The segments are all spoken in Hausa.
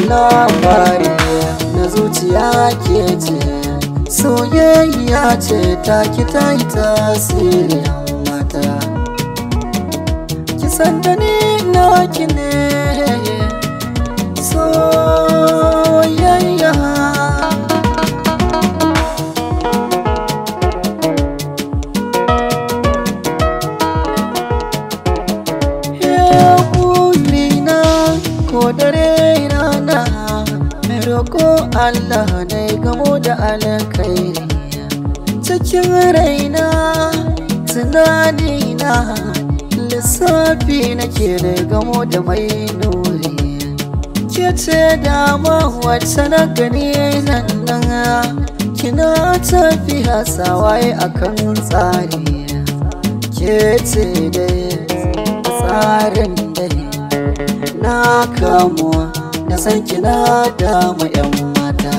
Labari na zuciya ke ce, soyayya ce ta ki ta yi tasiri mata. Kisan da ni na ki ne soyayya. Burina ko dare rana mai roƙo Allah na gamo da alkhairi cikin raina, tunanina lissafi nake da gamo da mai nuri. Ke ce dama wacce na gani nan kina tafiya sawaye akan tsari. Ke ce dai tsarin dai na kamuwa na san kina damu 'yan mata.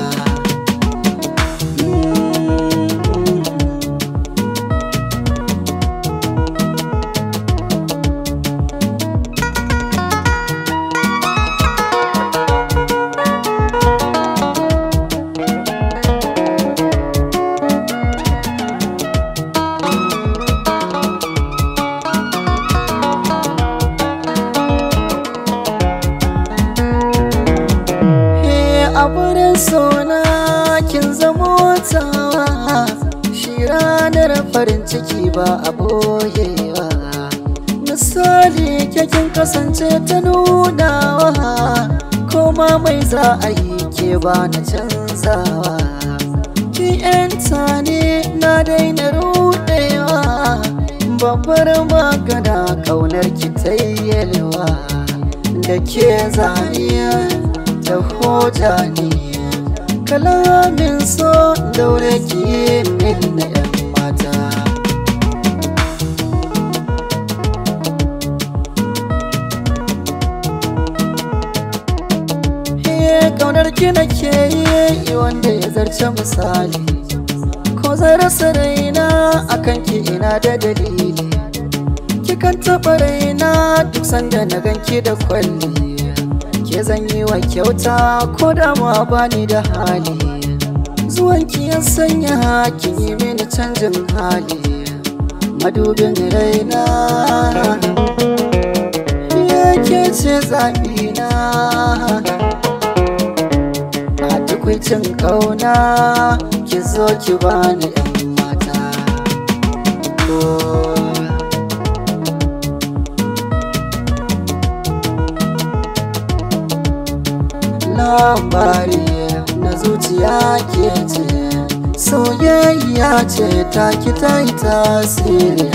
A wurin sona kin zamo tawa, shi ranar farin ciki ba a boyewa. Misali kin kasance ta nunawa, koma mai za a yi ke ba na canzawa. Ki yanta ne na daina rudewa, babbar magana kaunar ki ta yalwa. Da ke zaniya da hoja ne kalamin so daure ki min na 'yan mata. Kaunar ki nake yi wanda ya zarce misali, ko zan rasa raina akan ki ina da dalili. Kikan taɓa raina duk sanda na ganki da kwalli, ke zan yi wa kyauta ko da ma bani da hali. Zuwanki ya sanya kin yi mini canjin hali, madubin raina yake ce zaɓina. A tukwicin ƙauna ki zo ki bani 'yan mata. Labari na zuciya ke ce, soyayya ce ta ki ta yi tasiri.